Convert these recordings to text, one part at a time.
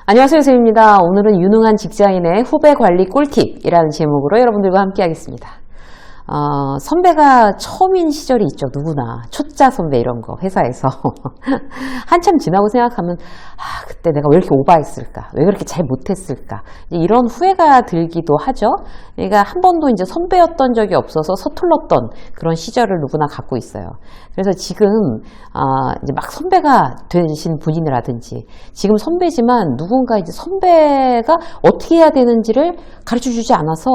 안녕하세요, 쌤입니다. 오늘은 유능한 직장인의 후배 관리 꿀팁이라는 제목으로 여러분들과 함께 하겠습니다. 선배가 처음인 시절이 있죠. 누구나. 초짜 선배 이런 거 회사에서. 한참 지나고 생각하면 그때 내가 왜 이렇게 오바했을까? 왜 그렇게 잘 못했을까? 이런 후회가 들기도 하죠. 내가 한 번도 이제 선배였던 적이 없어서 서툴렀던 그런 시절을 누구나 갖고 있어요. 그래서 지금 이제 막 선배가 되신 분이라든지 지금 선배지만 누군가 이제 선배가 어떻게 해야 되는지를 가르쳐 주지 않아서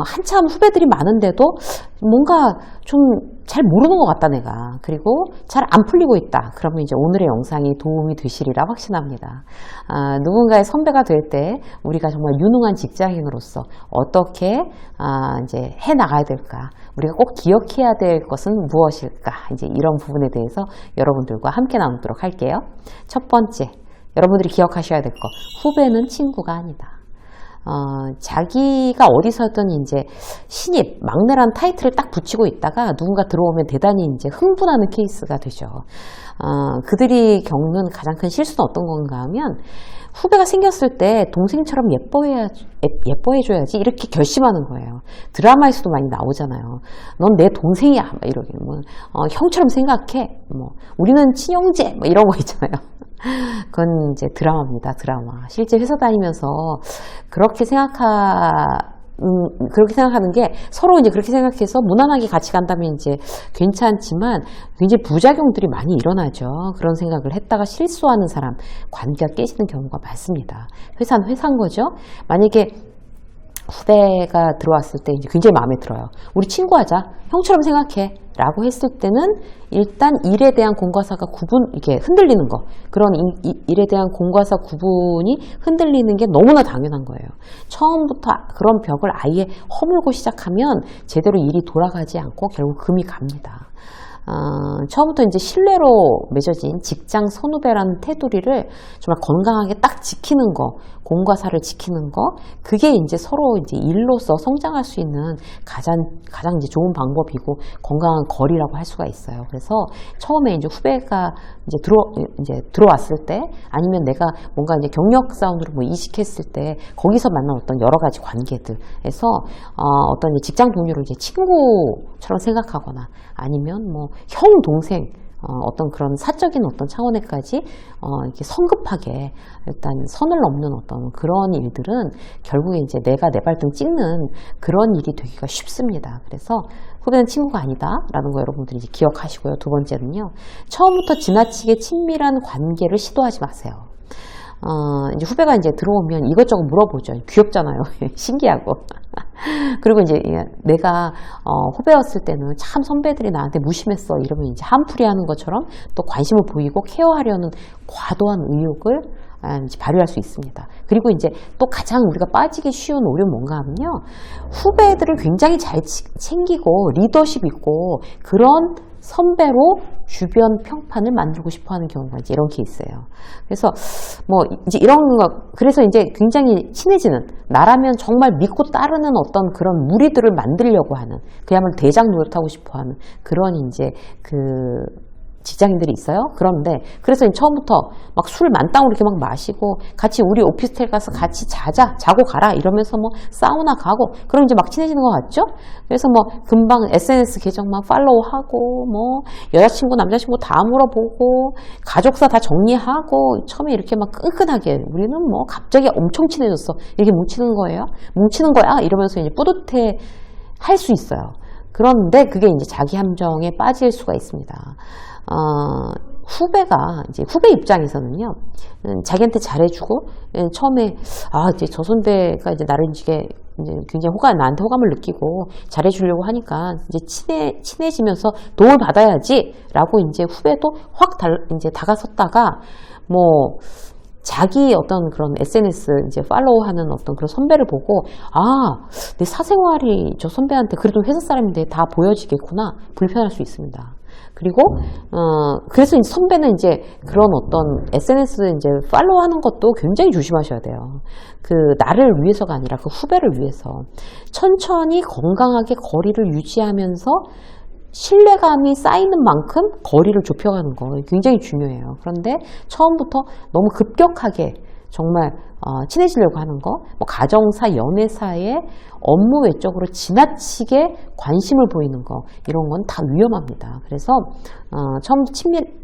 한참 후배들이 많은데도 뭔가 좀 잘 모르는 것 같다 내가. 그리고 잘 안 풀리고 있다. 그러면 이제 오늘의 영상이 도움이 되시리라 확신합니다. 누군가의 선배가 될 때 우리가 정말 유능한 직장인으로서 어떻게 이제 해 나가야 될까? 우리가 꼭 기억해야 될 것은 무엇일까? 이제 이런 부분에 대해서 여러분들과 함께 나누도록 할게요. 첫 번째, 여러분들이 기억하셔야 될 것. 후배는 친구가 아니다. 자기가 어디서든 이제 신입, 막내라는 타이틀을 딱 붙이고 있다가 누군가 들어오면 대단히 이제 흥분하는 케이스가 되죠. 그들이 겪는 가장 큰 실수는 어떤 건가 하면 후배가 생겼을 때 동생처럼 예뻐해줘야지 이렇게 결심하는 거예요. 드라마에서도 많이 나오잖아요. 넌 내 동생이야. 막 이러게. 형처럼 생각해. 우리는 친형제. 이런 거 있잖아요. 그건 이제 드라마입니다. 드라마. 실제 회사 다니면서 그렇게 생각하는 게 서로 이제 그렇게 생각해서 무난하게 같이 간다면 이제 괜찮지만 굉장히 부작용들이 많이 일어나죠. 그런 생각을 했다가 실수하는 사람, 관계가 깨지는 경우가 많습니다. 회사는 회사인 거죠. 만약에 후배가 들어왔을 때 이제 굉장히 마음에 들어요. 우리 친구하자. 형처럼 생각해. 라고 했을 때는 일단 일에 대한 공과사가 이게 흔들리는 거. 그런 일에 대한 공과사 구분이 흔들리는 게 너무나 당연한 거예요. 처음부터 그런 벽을 아예 허물고 시작하면 제대로 일이 돌아가지 않고 결국 금이 갑니다. 처음부터 이제 신뢰로 맺어진 직장 선후배라는 테두리를 정말 건강하게 딱 지키는 거, 공과사를 지키는 거, 그게 이제 서로 이제 일로서 성장할 수 있는 가장 이제 좋은 방법이고 건강한 거리라고 할 수가 있어요. 그래서 처음에 이제 후배가 이제 들어왔을 때 아니면 내가 뭔가 이제 경력 사운드로 이직했을 때 거기서 만난 어떤 여러 가지 관계들에서 어떤 이제 직장 동료를 이제 친구처럼 생각하거나 아니면 형, 동생, 어떤 그런 사적인 어떤 차원에까지 이렇게 성급하게 일단 선을 넘는 어떤 그런 일들은 결국에 이제 내가 내 발등 찍는 그런 일이 되기가 쉽습니다. 그래서 후배는 친구가 아니다라는 거 여러분들이 이제 기억하시고요. 두 번째는요, 처음부터 지나치게 친밀한 관계를 시도하지 마세요. 이제 후배가 이제 들어오면 이것저것 물어보죠. 귀엽잖아요. 신기하고. 그리고 이제 내가 후배였을 때는 참 선배들이 나한테 무심했어. 이러면 이제 한풀이 하는 것처럼 또 관심을 보이고 케어하려는 과도한 의욕을 이제 발휘할 수 있습니다. 그리고 이제 또 가장 우리가 빠지기 쉬운 오류는 뭔가 하면요, 후배들을 굉장히 잘 챙기고 리더십 있고 그런 선배로 주변 평판을 만들고 싶어 하는 경우가 이제 이런 케이스예요. 그래서 이제 이런 거, 그래서 이제 굉장히 친해지는, 나라면 정말 믿고 따르는 어떤 그런 무리들을 만들려고 하는, 그야말로 대장 노릇하고 싶어 하는 그런 이제 직장인들이 있어요. 그런데 그래서 처음부터 막 술 만땅으로 이렇게 막 마시고 같이 우리 오피스텔 가서 같이 자고 가라 이러면서 사우나 가고 그럼 이제 막 친해지는 것 같죠? 그래서 금방 SNS 계정 막 팔로우하고 여자친구 남자친구 다 물어보고 가족사 다 정리하고 처음에 이렇게 막 끈끈하게 우리는 갑자기 엄청 친해졌어 이렇게 뭉치는 거야 이러면서 이제 뿌듯해 할 수 있어요. 그런데 그게 이제 자기 함정에 빠질 수가 있습니다. 후배 입장에서는요, 자기한테 잘해주고, 처음에, 이제 저 선배가 이제 나를 이제 굉장히 나한테 호감을 느끼고 잘해주려고 하니까 이제 친해지면서 도움을 받아야지, 라고 이제 후배도 이제 다가섰다가, 자기 어떤 그런 SNS 이제 팔로우하는 어떤 그런 선배를 보고 내 사생활이 저 선배한테 그래도 회사 사람인데 다 보여지겠구나 불편할 수 있습니다. 그리고 그래서 이제 선배는 이제 그런 어떤 SNS 이제 팔로우하는 것도 굉장히 조심하셔야 돼요. 나를 위해서가 아니라 그 후배를 위해서 천천히 건강하게 거리를 유지하면서 신뢰감이 쌓이는 만큼 거리를 좁혀가는 거 굉장히 중요해요. 그런데 처음부터 너무 급격하게 정말 친해지려고 하는 거, 뭐 가정사, 연애사에 업무 외적으로 지나치게 관심을 보이는 거, 이런 건 다 위험합니다. 그래서 처음부터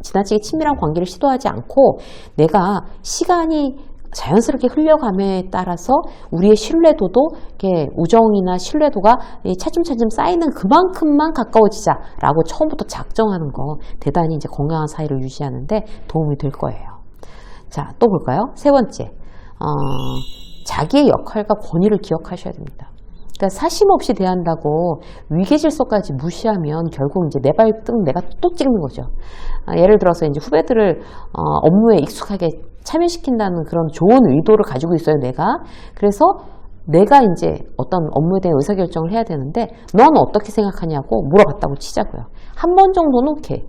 지나치게 친밀한 관계를 시도하지 않고 내가 시간이 자연스럽게 흘려감에 따라서 우리의 신뢰도도 이렇게 우정이나 신뢰도가 차츰차츰 쌓이는 그만큼만 가까워지자라고 처음부터 작정하는 거 대단히 이제 건강한 사이를 유지하는데 도움이 될 거예요. 자, 또 볼까요? 세 번째, 자기의 역할과 권위를 기억하셔야 됩니다. 그러니까 사심 없이 대한다고 위계질서까지 무시하면 결국 이제 내 발등 내가 또 찍는 거죠. 예를 들어서 이제 후배들을 업무에 익숙하게 참여시킨다는 그런 좋은 의도를 가지고 있어요, 내가. 그래서 내가 이제 어떤 업무에 대한 의사결정을 해야 되는데 넌 어떻게 생각하냐고 물어봤다고 치자고요. 한 번 정도는 오케이.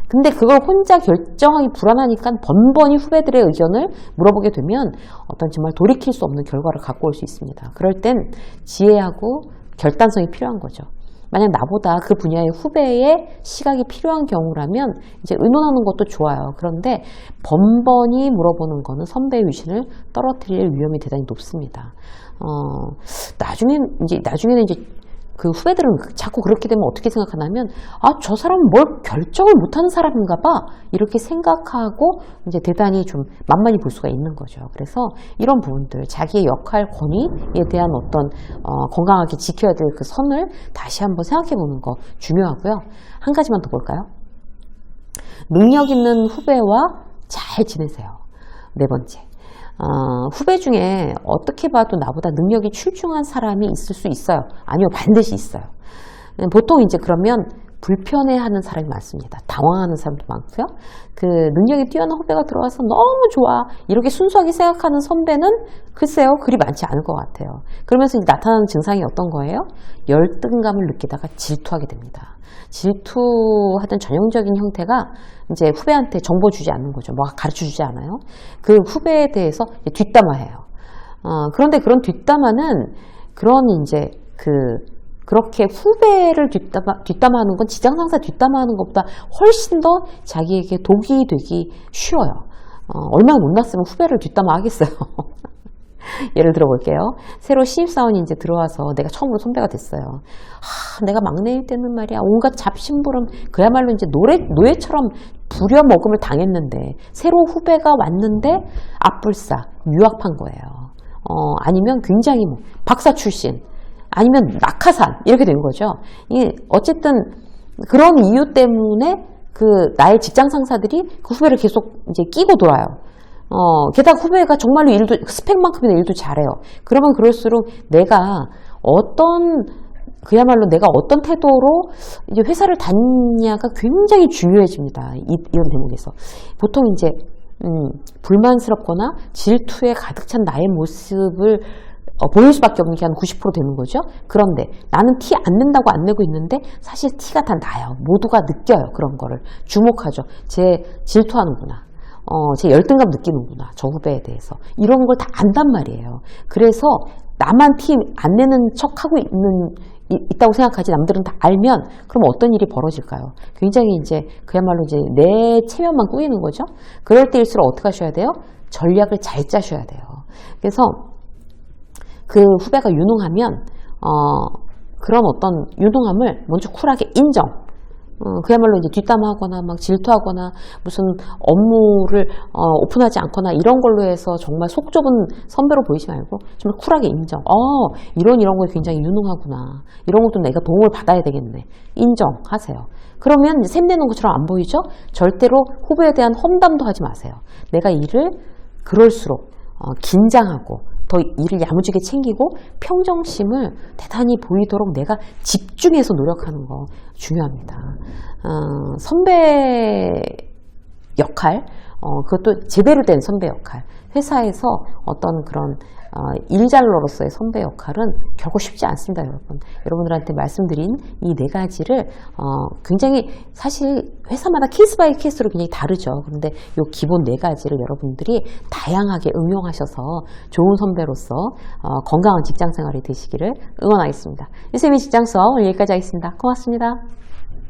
근데 그걸 혼자 결정하기 불안하니까 번번이 후배들의 의견을 물어보게 되면 어떤 정말 돌이킬 수 없는 결과를 갖고 올 수 있습니다. 그럴 땐 지혜하고 결단성이 필요한 거죠. 만약 나보다 그 분야의 후배의 시각이 필요한 경우라면 이제 의논하는 것도 좋아요. 그런데 번번이 물어보는 거는 선배의 위신을 떨어뜨릴 위험이 대단히 높습니다. 나중에는 이제 그 후배들은 자꾸 그렇게 되면 어떻게 생각하냐면 저 사람은 뭘 결정을 못하는 사람인가 봐 이렇게 생각하고 이제 대단히 좀 만만히 볼 수가 있는 거죠. 그래서 이런 부분들 자기의 역할 권위에 대한 어떤 건강하게 지켜야 될 그 선을 다시 한번 생각해 보는 거 중요하고요. 한 가지만 더 볼까요? 능력 있는 후배와 잘 지내세요. 네 번째, 후배 중에 어떻게 봐도 나보다 능력이 출중한 사람이 있을 수 있어요. 아니요, 반드시 있어요. 보통 이제 그러면 불편해하는 사람이 많습니다. 당황하는 사람도 많고요. 그 능력이 뛰어난 후배가 들어와서 너무 좋아 이렇게 순수하게 생각하는 선배는 글쎄요 그리 많지 않을 것 같아요. 그러면서 이제 나타나는 증상이 어떤 거예요? 열등감을 느끼다가 질투하게 됩니다. 질투하던 전형적인 형태가 이제 후배한테 정보 주지 않는 거죠. 뭐 가르쳐 주지 않아요. 그 후배에 대해서 뒷담화해요. 그런데 그런 뒷담화는 이제 그렇게 후배를 뒷담화하는 건 지장상사 뒷담화하는 것보다 훨씬 더 자기에게 독이 되기 쉬워요. 얼마나 못났으면 후배를 뒷담화하겠어요. 예를 들어 볼게요. 새로 신입사원이 이제 들어와서 내가 처음으로 선배가 됐어요. 내가 막내일 때는 말이야 온갖 잡심부름 그야말로 이제 노예처럼 부려먹음을 당했는데 새로 후배가 왔는데 앞불싸 유학판 거예요. 아니면 굉장히 뭐 박사 출신 아니면 낙하산 이렇게 된 거죠. 어쨌든 그런 이유 때문에 나의 직장 상사들이 그 후배를 계속 이제 끼고 돌아요. 게다가 후배가 정말로 스펙만큼이나 일도 잘해요. 그러면 그럴수록 그야말로 내가 어떤 태도로 이제 회사를 다니냐가 굉장히 중요해집니다. 이런 대목에서. 보통 이제, 불만스럽거나 질투에 가득 찬 나의 모습을 보일 수밖에 없는 게 한 90% 되는 거죠. 그런데 나는 티 안 낸다고 안 내고 있는데 사실 티가 다 나요. 모두가 느껴요. 그런 거를. 주목하죠. 제 질투하는구나. 제 열등감 느끼는구나. 저 후배에 대해서. 이런 걸 다 안단 말이에요. 그래서 나만 티 안 내는 척하고 있다고 생각하지 남들은 다 알면 그럼 어떤 일이 벌어질까요? 굉장히 이제 그야말로 이제 내 체면만 꾸이는 거죠. 그럴 때일수록 어떻게 하셔야 돼요? 전략을 잘 짜셔야 돼요. 그래서 그 후배가 유능하면 그런 어떤 유능함을 먼저 쿨하게 인정. 그야말로 이제 뒷담화하거나 막 질투하거나 무슨 업무를 오픈하지 않거나 이런 걸로 해서 정말 속 좁은 선배로 보이지 말고 정말 쿨하게 인정. 이런 거에 굉장히 유능하구나. 이런 것도 내가 도움을 받아야 되겠네. 인정하세요. 그러면 샘내는 것처럼 안 보이죠? 절대로 후배에 대한 험담도 하지 마세요. 내가 일을 그럴수록 긴장하고 더 일을 야무지게 챙기고 평정심을 대단히 보이도록 내가 집중해서 노력하는 거 중요합니다. 선배 역할, 그것도 제대로 된 선배 역할, 회사에서 어떤 그런 일잘러로서의 선배 역할은 결코 쉽지 않습니다, 여러분. 여러분들한테 말씀드린 이 네 가지를 굉장히 사실 회사마다 케이스 바이 케이스로 굉장히 다르죠. 그런데 이 기본 네 가지를 여러분들이 다양하게 응용하셔서 좋은 선배로서 건강한 직장 생활이 되시기를 응원하겠습니다. 유쌤의 직장 수업 오늘 여기까지 하겠습니다. 고맙습니다.